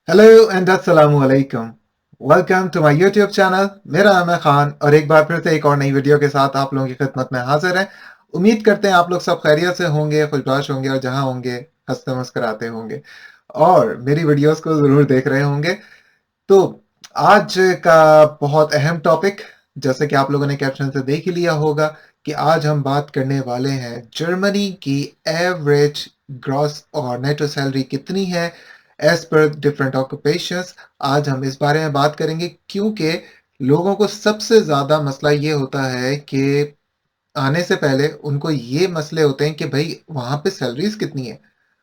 Hello and अस्सलामु अलैकुम। Welcome to my YouTube channel. मेरा नाम है खान और एक बार फिर से एक और नई वीडियो के साथ आप लोगों की खिदमत में हाजिर है। उम्मीद करते हैं आप लोग सब खैरियत से होंगे, खुशबाश होंगे और जहां होंगे हंसते मुस्कुराते होंगे और मेरी वीडियोस को ज़रूर देख रहे होंगे। तो आज का बहुत अहम टॉपिक, जैसे कि आप लोगों ने कैप्शन से देख ही लिया होगा, कि आज हम बात करने वाले हैं जर्मनी की एवरेज ग्रॉस और नेटो सैलरी कितनी है एज पर डिफरेंट ऑक्यूपेशंस। आज हम इस बारे में बात करेंगे क्योंकि लोगों को सबसे ज़्यादा मसला ये होता है कि आने से पहले उनको ये मसले होते हैं कि भाई वहाँ पे सैलरीज कितनी है।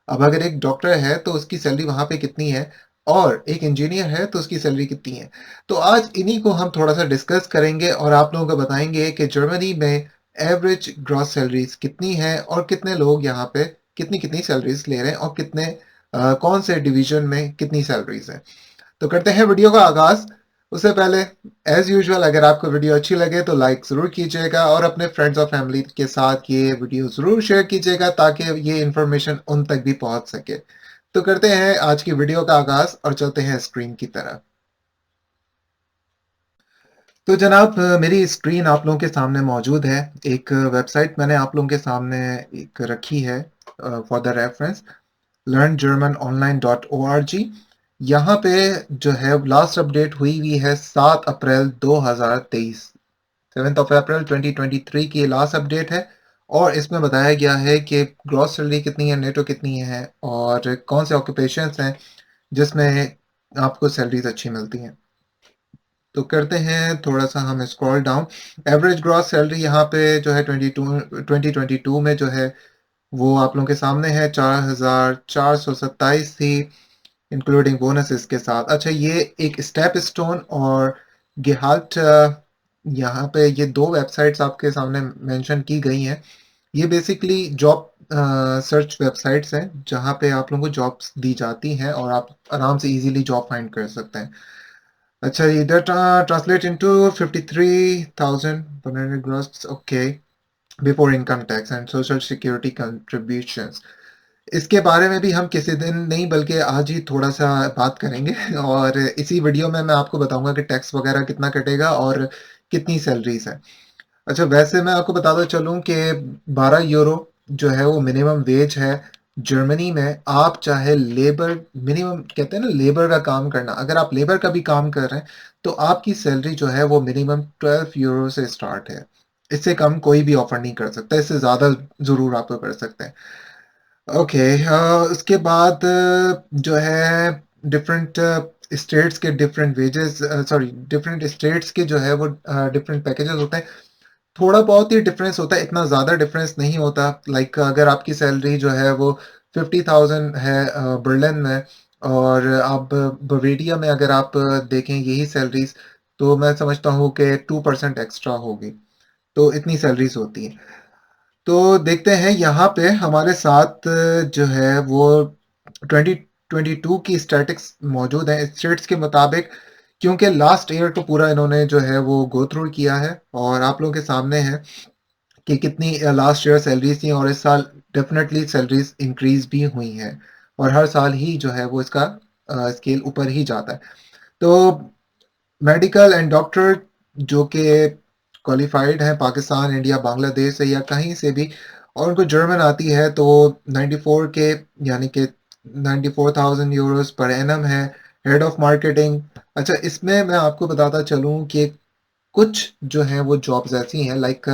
अब अगर एक डॉक्टर है तो उसकी सैलरी वहाँ पे कितनी है और एक इंजीनियर है तो उसकी सैलरी कितनी है। तो आज इन्हीं को हम थोड़ा सा डिस्कस करेंगे और आप लोगों को बताएंगे कि जर्मनी में एवरेज ग्रॉस सैलरीज कितनी है और कितने लोग यहाँ पे कितनी कितनी सैलरीज ले रहे हैं और कितने कौन से डिवीजन में कितनी सैलरीज हैं। तो करते हैं वीडियो का आगाज। उससे पहले एज यूजुअल अगर आपको वीडियो अच्छी लगे तो लाइक ज़रूर कीजिएगा और अपने फ्रेंड्स और फैमिली के साथ ये वीडियो ज़रूर शेयर कीजिएगा ताकि ये इन्फॉर्मेशन उन तक भी पहुंच सके। तो करते हैं आज की वीडियो का आगाज और चलते हैं स्क्रीन की तरफ। तो जनाब मेरी स्क्रीन आप लोगों के सामने मौजूद है। एक वेबसाइट मैंने आप लोगों के सामने एक रखी है फॉर द रेफरेंस, learngermanonline.org। यहाँ पे जो है लास्ट अपडेट हुई हुई है 7 अप्रैल 2023, 7 ऑफ अप्रैल 2023 की लास्ट अपडेट है। और इसमें बताया गया है कि ग्रॉस सैलरी कितनी है, नेटो कितनी है और कौन से ऑक्यूपेशंस हैं जिसमें आपको सैलरीज अच्छी मिलती हैं। तो करते हैं थोड़ा सा हम scroll down. Average gross salary यहाँ पे जो है 2022 में जो है वो आप लोगों के सामने है 4,427 थी, इंक्लूडिंग बोनसेस के साथ। अच्छा, ये एक स्टेप स्टोन और गेहाल्ट, यहाँ पे ये दो वेबसाइट्स आपके सामने मेंशन की गई हैं। ये बेसिकली जॉब सर्च वेबसाइट्स हैं जहाँ पे आप लोगों को जॉब्स दी जाती हैं और आप आराम से इजीली जॉब फाइंड कर सकते हैं। अच्छा, इधर translate into 53,100 gross, okay, before income tax and social security contributions. इसके बारे में भी हम किसी दिन नहीं बल्कि आज ही थोड़ा सा बात करेंगे और इसी वीडियो में मैं आपको बताऊंगा कि टैक्स वगैरह कितना कटेगा और कितनी सैलरीज है। अच्छा, वैसे मैं आपको बताता चलूं कि 12 यूरो जो है वो मिनिमम वेज है जर्मनी में। आप चाहे लेबर, मिनिमम कहते हैं ना लेबर का काम करना, अगर आप लेबर का भी काम कर रहे हैं तो आपकी सैलरी जो है वो मिनिमम 12 यूरो से स्टार्ट है। इससे कम कोई भी ऑफर नहीं कर सकता, इससे ज़्यादा ज़रूर आप कर सकते हैं। ओके, उसके बाद जो है डिफरेंट स्टेट्स के different wages, sorry different states के जो है वो डिफरेंट पैकेजेस होते हैं। थोड़ा बहुत ही डिफरेंस होता है, इतना ज़्यादा डिफरेंस नहीं होता। लाइक अगर आपकी सैलरी जो है वो 50,000 है बर्लिन में और आप बवेरिया में अगर आप देखें यही सैलरीज, तो मैं समझता हूँ कि 2% एक्स्ट्रा होगी। तो इतनी सैलरीज होती हैं। तो देखते हैं यहाँ पे हमारे साथ जो है वो 2022 की स्टैटिक्स मौजूद है स्टेट्स के मुताबिक, क्योंकि लास्ट ईयर तो पूरा इन्होंने जो है वो गो थ्रू किया है और आप लोगों के सामने है कि कितनी लास्ट ईयर सैलरीज थी और इस साल डेफिनेटली सैलरीज इंक्रीज भी हुई हैं और हर साल ही जो है वो इसका स्केल ऊपर ही जाता है। तो मेडिकल एंड डॉक्टर जो कि क्वालिफाइड हैं पाकिस्तान, इंडिया, बांग्लादेश से या कहीं से भी और उनको जर्मन आती है तो 94 के यानी कि 94,000 यूरोस पर एनम है। Head of marketing. अच्छा, इसमें मैं आपको बताता चलूँ कि कुछ जो हैं वो जॉब्स ऐसी हैं, लाइक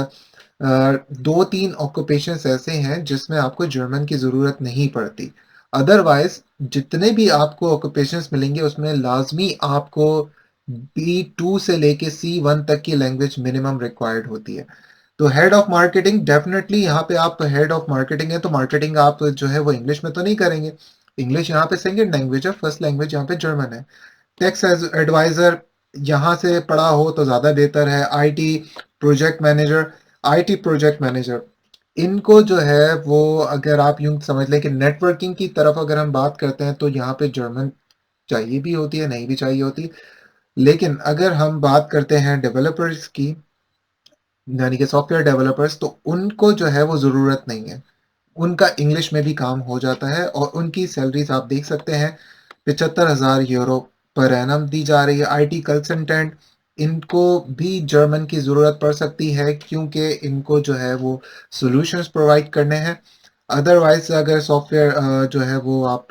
दो तीन ऑक्यूपेशंस ऐसे हैं जिसमें आपको जर्मन की ज़रूरत नहीं पड़ती। अदरवाइज जितने भी आपको ऑक्यूपेशंस मिलेंगे उसमें लाजमी आपको B2 से लेके C1 तक की लैंग्वेज मिनिमम रिक्वायर्ड होती है। तो हेड ऑफ मार्केटिंग डेफिनेटली यहाँ पे आप हेड ऑफ मार्केटिंग है तो मार्केटिंग आप जो है वो इंग्लिश में तो नहीं करेंगे। इंग्लिश यहाँ पे सेकेंड लैंग्वेज है, फर्स्ट लैंग्वेज यहाँ पे जर्मन है। टैक्स एडवाइजर यहाँ से पढ़ा हो तो ज़्यादा बेहतर है। आईटी प्रोजेक्ट मैनेजर, इनको जो है वो अगर आप यूं समझ लें कि नेटवर्किंग की तरफ अगर हम बात करते हैं तो यहाँ पे जर्मन चाहिए भी होती है, नहीं भी चाहिए होती। लेकिन अगर हम बात करते हैं डेवलपर्स की, यानी कि सॉफ्टवेयर डेवलपर्स, तो उनको जो है वो ज़रूरत नहीं है। उनका इंग्लिश में भी काम हो जाता है और उनकी सैलरीज आप देख सकते हैं €75,000 पर एनम दी जा रही है। आईटी कंसल्टेंट, इनको भी जर्मन की ज़रूरत पड़ सकती है क्योंकि इनको जो है वो सॉल्यूशंस प्रोवाइड करने हैं। अदरवाइज़ अगर सॉफ्टवेयर जो है वो आप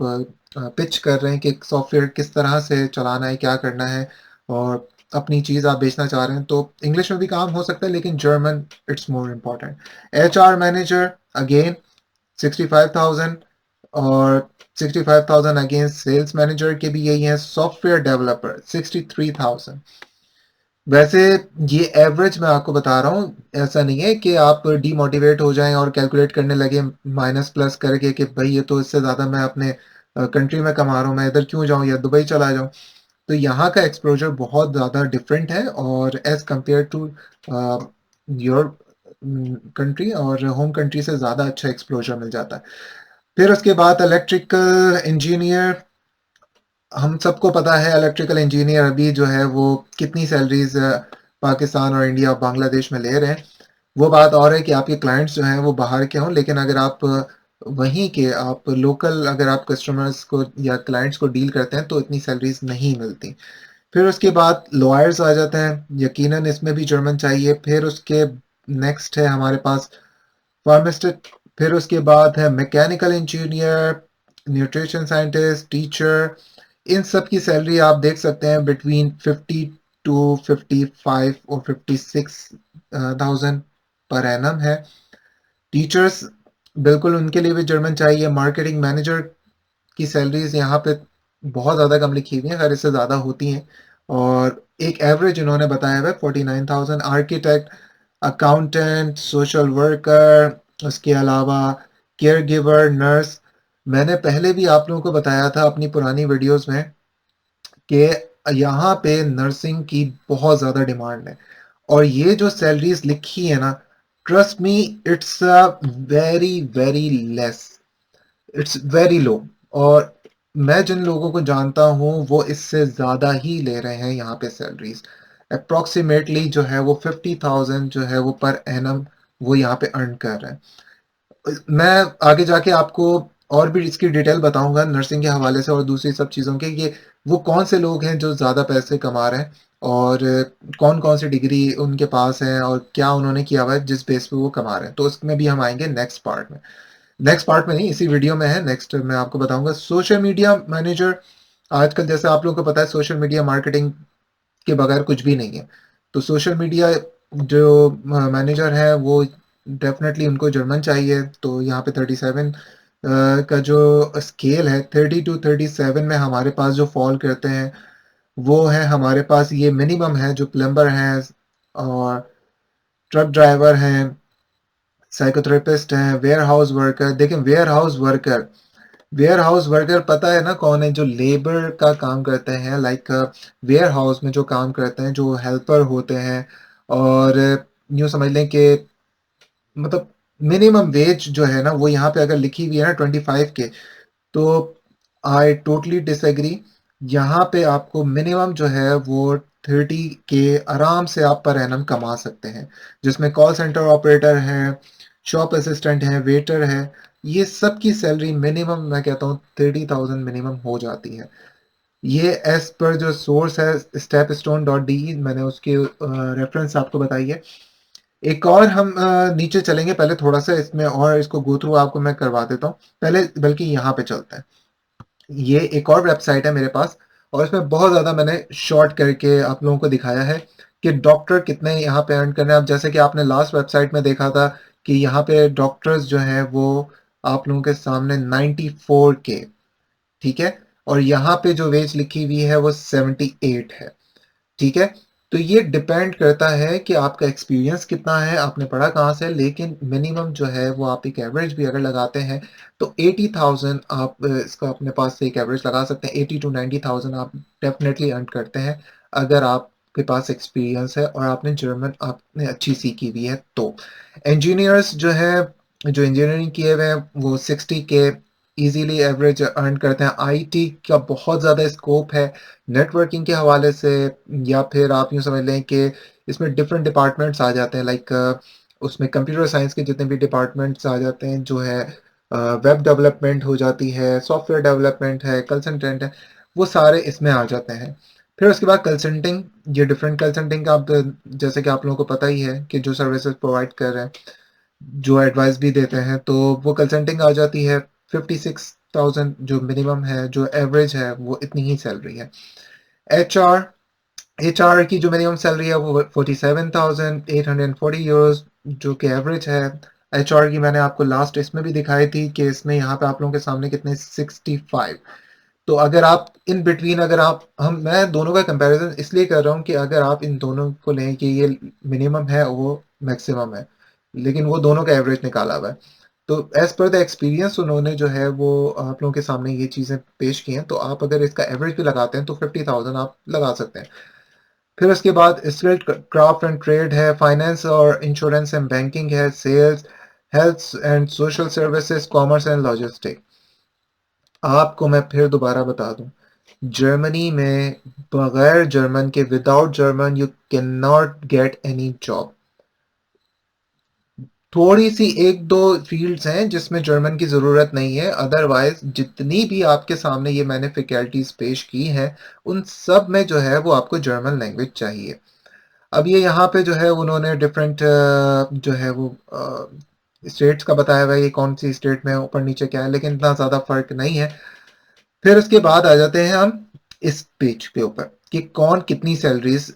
पिच कर रहे हैं कि सॉफ्टवेयर किस तरह से चलाना है, क्या करना है और अपनी चीज़ आप बेचना चाह रहे हैं, तो इंग्लिश में भी काम हो सकता है लेकिन German it's more important. HR manager again 65,000 और 65,000 अगेंस्ट सेल्स मैनेजर के भी यही है। Software developer 63,000। वैसे ये एवरेज मैं आपको बता रहा हूँ, ऐसा नहीं है कि आप डीमोटिवेट हो जाएं और कैलकुलेट करने लगे माइनस प्लस करके कि भाई ये तो इससे ज़्यादा मैं अपने कंट्री में कमा रहा हूँ, मैं इधर क्यों जाऊँ या दुबई चला जाऊँ। तो यहाँ का एक्सपोजर बहुत ज़्यादा डिफरेंट है और as compare to your country और होम कंट्री से ज़्यादा अच्छा एक्सपोजर मिल जाता है। फिर उसके बाद इलेक्ट्रिकल इंजीनियर, हम सबको पता है इलेक्ट्रिकल इंजीनियर अभी जो है वो कितनी सैलरीज पाकिस्तान और इंडिया और बांग्लादेश में ले रहे हैं। वो बात और है कि आपके क्लाइंट्स जो हैं वो बाहर के हों, लेकिन अगर आप वहीं के आप लोकल अगर आप कस्टमर्स को या क्लाइंट्स को डील करते हैं तो इतनी सैलरीज नहीं मिलती। फिर उसके बाद लॉयर्स आ जाते हैं, यकीनन इसमें भी जर्मन चाहिए। फिर उसके नेक्स्ट है हमारे पास फार्मासिस्ट। फिर उसके बाद है mechanical engineer, nutrition scientist, teacher. इन सब की सैलरी आप देख सकते हैं बिटवीन 50 टू 55 और 56,000 पर एनम है। टीचर्स, बिल्कुल उनके लिए भी जर्मन चाहिए। मार्केटिंग मैनेजर की सैलरीज यहाँ पे बहुत ज़्यादा कम लिखी हुई हैं, खैर इससे ज़्यादा होती हैं और एक एवरेज इन्होंने बताया हुआ है 49,000। आर्किटेक्ट, अकाउंटेंट, सोशल वर्कर, उसके अलावा केयर गिवर, नर्स। मैंने पहले भी आप लोगों को बताया था अपनी पुरानी वीडियोस में कि यहाँ पे नर्सिंग की बहुत ज़्यादा डिमांड है और ये जो सैलरीज लिखी है ना, trust me, it's very very less, it's very low. और मैं जिन लोगों को जानता हूँ वो इससे ज़्यादा ही ले रहे हैं यहाँ पे सैलरीज। अप्रोक्सीमेटली जो है वो 50,000 जो है वो पर एनम वो यहाँ पे अर्न कर रहे हैं। मैं आगे जाके आपको और भी इसकी डिटेल बताऊंगा नर्सिंग के हवाले से और दूसरी सब चीज़ों के, ये वो कौन से लोग हैं जो ज़्यादा पैसे कमा रहे हैं और कौन कौन सी डिग्री उनके पास है और क्या उन्होंने किया हुआ है जिस बेस पे वो कमा रहे हैं। तो उसमें भी हम आएंगे नेक्स्ट पार्ट में। नेक्स्ट पार्ट में नहीं, इसी वीडियो में है, नेक्स्ट मैं आपको बताऊंगा। सोशल मीडिया मैनेजर, आजकल जैसे आप लोगों को पता है सोशल मीडिया मार्केटिंग के बगैर कुछ भी नहीं है। तो सोशल मीडिया जो मैनेजर है वो डेफिनेटली उनको जर्मन चाहिए। तो यहाँ पे 37 का जो स्केल है, 30 to 37 में हमारे पास जो फॉल करते हैं वो है हमारे पास ये मिनिमम है, जो प्लम्बर हैं और ट्रक ड्राइवर हैं, साइकोथेरेपिस्ट हैं, वेयर हाउस वर्कर। देखें वेयर हाउस वर्कर पता है ना कौन है, जो लेबर का काम करते हैं, लाइक वेयर हाउस में जो काम करते हैं, जो हेल्पर होते हैं। और यूँ समझ लें कि मतलब मिनिमम वेज जो है ना वो यहाँ पे अगर लिखी हुई है ना 25 के, तो आई टोटली डिसएग्री। यहाँ पे आपको मिनिमम जो है वो 30 के आराम से आप पर एनम कमा सकते हैं, जिसमें कॉल सेंटर ऑपरेटर है, शॉप असिस्टेंट है, वेटर है। ये सब की सैलरी मिनिमम मैं कहता हूँ 30,000 मिनिमम हो जाती है। ये एज पर जो सोर्स है stepstone.de, मैंने उसके रेफरेंस आपको बताई है। एक और हम नीचे चलेंगे, पहले थोड़ा सा इसमें और इसको गो थ्रू आपको मैं करवा देता हूँ पहले, बल्कि यहाँ पे चलते हैं। ये एक और वेबसाइट है मेरे पास और इसमें बहुत ज़्यादा मैंने शॉर्ट करके आप लोगों को दिखाया है कि डॉक्टर कितने यहाँ पे अर्न करने हैं। अब जैसे कि आपने लास्ट वेबसाइट में देखा था कि यहाँ पे डॉक्टर्स जो हैं वो आप लोगों के सामने 94 के, ठीक है, और यहाँ पे जो वेज लिखी हुई है वो 78 है, ठीक है। तो ये डिपेंड करता है कि आपका एक्सपीरियंस कितना है, आपने पढ़ा कहाँ से, लेकिन मिनिमम जो है वो आप एक एवरेज भी अगर लगाते हैं तो 80,000 आप इसका अपने पास से एक एवरेज लगा सकते हैं। 80 to 90,000 आप डेफिनेटली अर्न करते हैं अगर आपके पास एक्सपीरियंस है और आपने जर्मन आपने अच्छी सीखी हुई है। तो इंजीनियर्स जो है, जो इंजीनियरिंग किए हुए हैं वो 60 के इजीली एवरेज अर्न करते हैं। आईटी का बहुत ज़्यादा स्कोप है नेटवर्किंग के हवाले से, या फिर आप यूँ समझ लें कि इसमें डिफरेंट डिपार्टमेंट्स आ जाते हैं, लाइक उसमें कंप्यूटर साइंस के जितने भी डिपार्टमेंट्स आ जाते हैं, जो है वेब डेवलपमेंट हो जाती है, सॉफ्टवेयर डेवलपमेंट है, कंसल्टेंट है। वो सारे इसमें आ जाते हैं। फिर उसके बाद कंसल्टिंग, ये डिफरेंट कंसल्टिंग का आप जैसे कि आप लोगों को पता ही है कि जो सर्विसेज प्रोवाइड कर रहे हैं, जो एडवाइस भी देते हैं, तो वो कंसल्टिंग आ जाती है। 56,000 जो मिनिमम है, जो एवरेज है वो इतनी ही सैलरी है। एचआर एचआर की जो मिनिमम सैलरी है वो 47,840 यूरोज, जो कि एवरेज है। एचआर की मैंने आपको लास्ट इसमें भी दिखाई थी कि इसमें यहाँ पे आप लोगों के सामने कितने 65। तो अगर आप इन बिटवीन, अगर आप हम मैं दोनों का कंपैरिजन इसलिए कर रहा हूँ कि अगर आप इन दोनों को लें कि ये मिनिमम है वो मैक्सिमम है, लेकिन वो दोनों का एवरेज निकाला हुआ है। तो एज पर द एक्सपीरियंस उन्होंने जो है वो आप लोगों के सामने ये चीज़ें पेश की हैं, तो आप अगर इसका एवरेज भी लगाते हैं तो 50,000 आप लगा सकते हैं। फिर उसके बाद स्किल्ड क्राफ्ट एंड ट्रेड है, फाइनेंस और इंश्योरेंस एंड बैंकिंग है, sales, health and social services, commerce and logistic. आपको मैं फिर दोबारा बता दूं, जर्मनी में बगैर जर्मन के, without German you can not get any job. थोड़ी सी एक दो फील्ड्स हैं जिसमें जर्मन की ज़रूरत नहीं है, अदरवाइज जितनी भी आपके सामने ये मैंने फैकल्टीज पेश की हैं, उन सब में जो है वो आपको जर्मन लैंग्वेज चाहिए। अब ये यहाँ पे जो है उन्होंने डिफरेंट जो है वो स्टेट्स का बताया हुआ है, ये कौन सी स्टेट में ऊपर नीचे क्या है, लेकिन इतना ज़्यादा फर्क नहीं है। फिर उसके बाद आ जाते हैं हम इस पेज के ऊपर कि कौन कितनी सैलरीज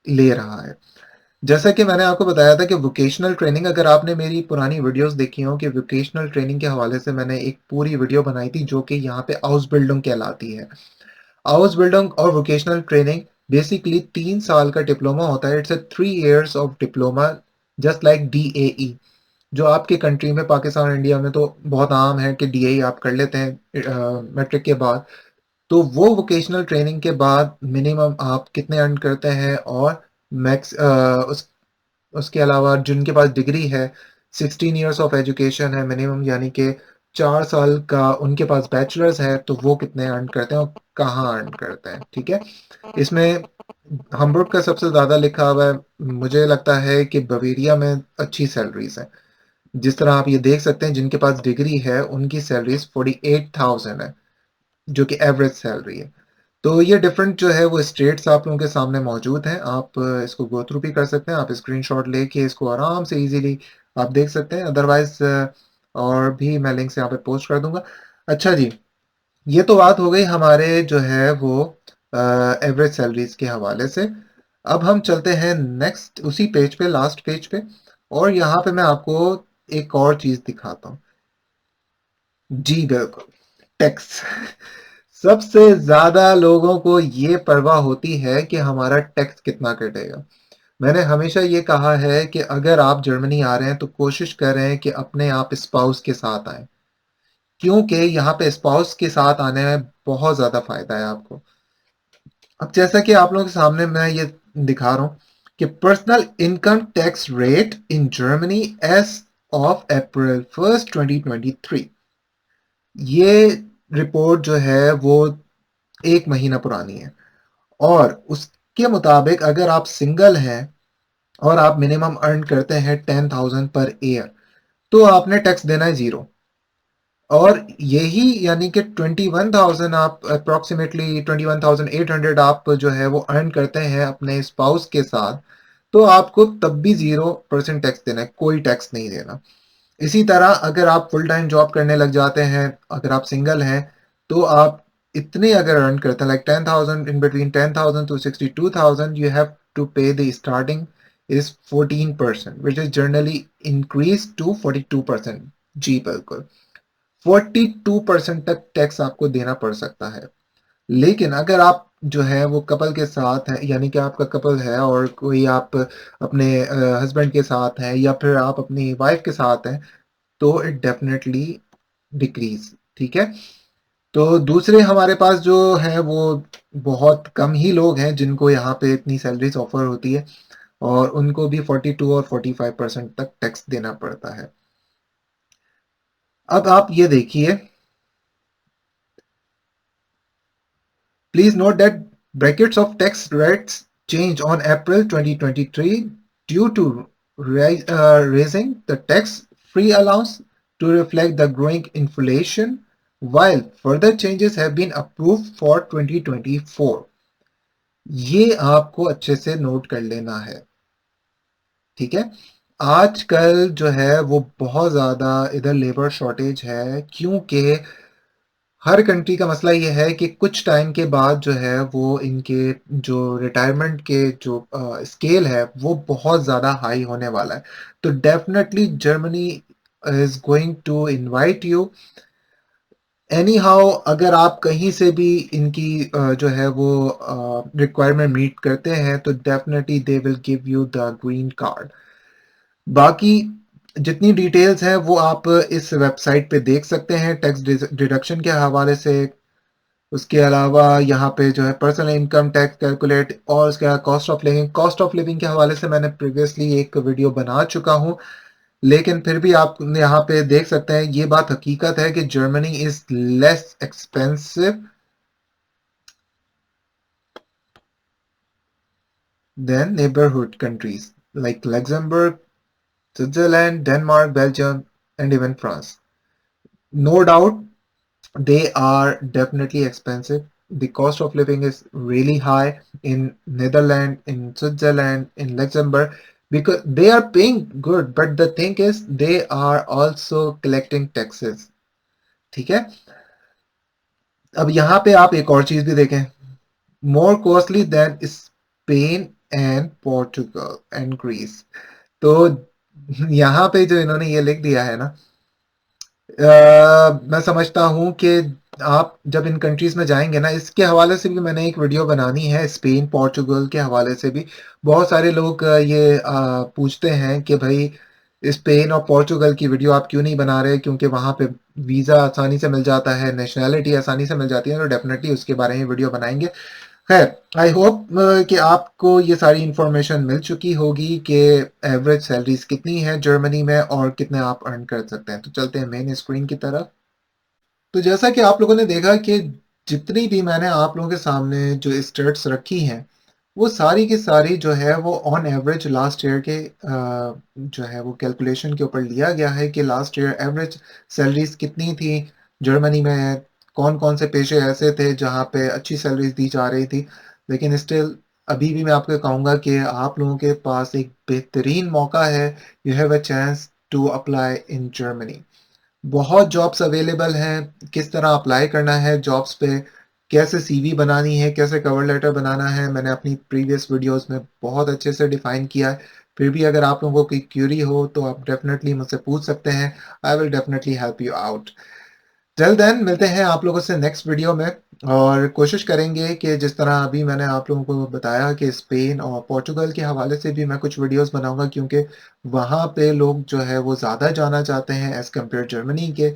ले रहा है। जैसा कि मैंने आपको बताया था कि वोकेशनल ट्रेनिंग, अगर आपने मेरी पुरानी वीडियोस देखी हो, कि वोकेशनल ट्रेनिंग के हवाले से मैंने एक पूरी वीडियो बनाई थी जो कि यहाँ पे हाउस बिल्डिंग कहलाती है। हाउस बिल्डिंग और वोकेशनल ट्रेनिंग बेसिकली 3 साल का डिप्लोमा होता है। It's a 3 years of diploma, just like DAE, जो आपके कंट्री में, पाकिस्तान और इंडिया में तो बहुत आम है कि DAE आप कर लेते हैं मैट्रिक के बाद। तो वो वोकेशनल ट्रेनिंग के बाद मिनिमम आप कितने अर्न करते हैं, और मैक्स उसके अलावा जिनके पास डिग्री है, 16 years ऑफ एजुकेशन है मिनिमम, यानी कि 4 साल का उनके पास बैचलर्स है, तो वो कितने अर्न करते हैं और कहाँ अर्न करते हैं। ठीक है, इसमें हम्बुर्ग का सबसे ज़्यादा लिखा हुआ है। मुझे लगता है कि बवेरिया में अच्छी सैलरीज है। जिस तरह आप ये देख सकते हैं, जिनके पास डिग्री है उनकी सैलरीज 48,000 है, जो कि एवरेज सैलरी है। तो ये डिफरेंट जो है वो स्टेट्स आप लोगों के सामने मौजूद हैं। आप इसको गो थ्रू भी कर सकते हैं, आप स्क्रीनशॉट लेके इसको आराम से इजीली आप देख सकते हैं। अदरवाइज और भी मैं लिंक्स यहाँ पे पोस्ट कर दूंगा। अच्छा जी, ये तो बात हो गई हमारे जो है वो एवरेज सैलरीज के हवाले से। अब हम चलते हैं नेक्स्ट उसी पेज पे, लास्ट पेज पे, और यहाँ पे मैं आपको एक और चीज दिखाता हूँ। जी बिल्कुल, टैक्स। सबसे ज्यादा लोगों को ये परवाह होती है कि हमारा टैक्स कितना कटेगा। मैंने हमेशा ये कहा है कि अगर आप जर्मनी आ रहे हैं तो कोशिश करें कि अपने आप स्पाउस के साथ आए, क्योंकि यहाँ पे स्पाउस के साथ आने में बहुत ज्यादा फायदा है आपको। अब जैसा कि आप लोगों के सामने मैं ये दिखा रहा हूँ कि personal income tax rate in Germany as of April 1st 2023, ये रिपोर्ट जो है वो 1 महीना पुरानी है। और उसके मुताबिक अगर आप सिंगल हैं और आप मिनिमम अर्न करते हैं 10,000 पर ईयर, तो आपने टैक्स देना है 0। और यही यानी कि 21,000, आप अप्रोक्सीमेटली 21,800 आप जो है वो अर्न करते हैं अपने स्पाउस के साथ, तो आपको तब भी 0% टैक्स देना है, कोई टैक्स नहीं देना। इसी तरह अगर आप फुल टाइम जॉब करने लग जाते हैं, अगर आप सिंगल हैं, तो आप इतने अगर अर्न करते हैं, like 10,000, in between 10,000 to 62,000, you have to pay the starting is 14%, which is generally increase to 42%। जी बिल्कुल, 42% तक टैक्स आपको देना पड़ सकता है। लेकिन अगर आप जो है वो कपल के साथ है, यानी कि आपका कपल है और कोई आप अपने हस्बैंड के साथ हैं, या फिर आप अपनी वाइफ के साथ हैं, तो इट डेफिनेटली डिक्रीज। ठीक है, तो दूसरे हमारे पास जो है वो बहुत कम ही लोग हैं जिनको यहाँ पे इतनी सैलरीज ऑफर होती है, और उनको भी 42 और 45% तक टैक्स देना पड़ता है। अब आप ये देखिए, please note that brackets of tax rates change on April 2023 due to raising the tax free allowance to reflect the growing inflation, while further changes have been approved for 2024। ये आपको अच्छे से नोट कर लेना है, ठीक है। आजकल जो है वो बहुत ज़्यादा इधर लेबर शॉर्टेज है, क्योंकि हर कंट्री का मसला ये है कि कुछ टाइम के बाद जो है वो इनके जो रिटायरमेंट के जो स्केल है वो बहुत ज़्यादा हाई होने वाला है। तो definitely Germany is going to invite you anyhow. अगर आप कहीं से भी इनकी जो है वो रिक्वायरमेंट मीट करते हैं तो definitely they will give you the green card. बाकी जितनी डिटेल्स हैं वो आप इस वेबसाइट पे देख सकते हैं टैक्स डिडक्शन के हवाले से। उसके अलावा यहाँ पे जो है पर्सनल इनकम टैक्स कैलकुलेट और उसके अलावा कॉस्ट ऑफ लिविंग के हवाले से मैंने प्रीवियसली एक वीडियो बना चुका हूँ। लेकिन फिर भी आप यहाँ पे देख सकते हैं, ये बात हकीकत है कि Germany is less expensive than neighbourhood countries like Luxembourg, Switzerland, Denmark, Belgium and even France. No doubt they are definitely expensive. The cost of living is really high in Netherlands, in Switzerland, in Luxembourg, because they are paying good, but the thing is they are also collecting taxes। ठीक है। अब यहाँ पे आप एक और चीज भी देखें, more costly than Spain and Portugal and Greece। तो यहाँ पे जो इन्होंने ये लिख दिया है ना, मैं समझता हूँ कि आप जब इन कंट्रीज में जाएंगे ना, इसके हवाले से भी मैंने एक वीडियो बनानी है, स्पेन पोर्चुगल के हवाले से भी। बहुत सारे लोग ये पूछते हैं कि भाई स्पेन और पोर्चुगल की वीडियो आप क्यों नहीं बना रहे, क्योंकि वहाँ पे वीज़ा आसानी से मिल जाता है, नेशनैलिटी आसानी से मिल जाती है। तो डेफिनेटली उसके बारे में वीडियो बनाएंगे। खैर, आई होप कि आपको ये सारी इंफॉर्मेशन मिल चुकी होगी कि एवरेज सैलरीज कितनी है जर्मनी में और कितने आप अर्न कर सकते हैं। तो चलते हैं मेन स्क्रीन की तरफ। तो जैसा कि आप लोगों ने देखा कि जितनी भी मैंने आप लोगों के सामने जो स्टेट्स रखी हैं, वो सारी की सारी जो है वो ऑन एवरेज लास्ट ईयर के जो है वो कैलकुलेशन के ऊपर लिया गया है कि लास्ट ईयर एवरेज सैलरीज कितनी थी जर्मनी में, कौन कौन से पेशे ऐसे थे जहाँ पे अच्छी सैलरीज दी जा रही थी। लेकिन स्टिल अभी भी मैं आपको कहूँगा कि आप लोगों के पास एक बेहतरीन मौका है। You have a chance to apply in Germany. बहुत जॉब्स अवेलेबल हैं, किस तरह अप्लाई करना है जॉब्स पे, कैसे सीवी बनानी है, कैसे कवर लेटर बनाना है, मैंने अपनी प्रीवियस वीडियोस में बहुत अच्छे से डिफाइन किया है। फिर भी अगर आप लोगों को कोई क्यूरी हो तो आप डेफिनेटली मुझसे पूछ सकते हैं। I will definitely help you out. Till then मिलते हैं आप लोगों से नेक्स्ट वीडियो में, और कोशिश करेंगे कि जिस तरह अभी मैंने आप लोगों को बताया कि स्पेन और पोर्चुगल के हवाले से भी मैं कुछ वीडियोस बनाऊंगा, क्योंकि वहाँ पे लोग जो है वो ज़्यादा जाना चाहते हैं एज़ कम्पेयर जर्मनी के।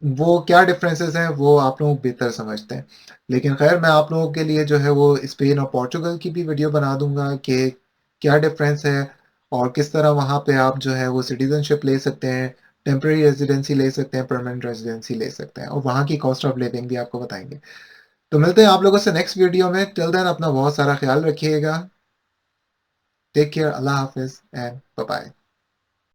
वो क्या डिफरेंसेस हैं वो आप लोग बेहतर समझते हैं। लेकिन खैर, मैं आप लोगों के लिए जो है वो स्पेन और पोर्चुगल की भी वीडियो बना दूंगा कि क्या डिफरेंस है और किस तरह वहाँ पे आप जो है वो सिटीजनशिप ले सकते हैं, टेम्परेरी रेजिडेंसी ले सकते हैं, परमानेंट रेजिडेंसी ले सकते हैं, और वहाँ की कॉस्ट ऑफ लिविंग भी आपको बताएंगे। तो मिलते हैं आप लोगों से नेक्स्ट वीडियो में। टिल देन अपना बहुत सारा ख्याल रखिएगा। टेक केयर, अल्लाह हाफिज एंड बाय बाय।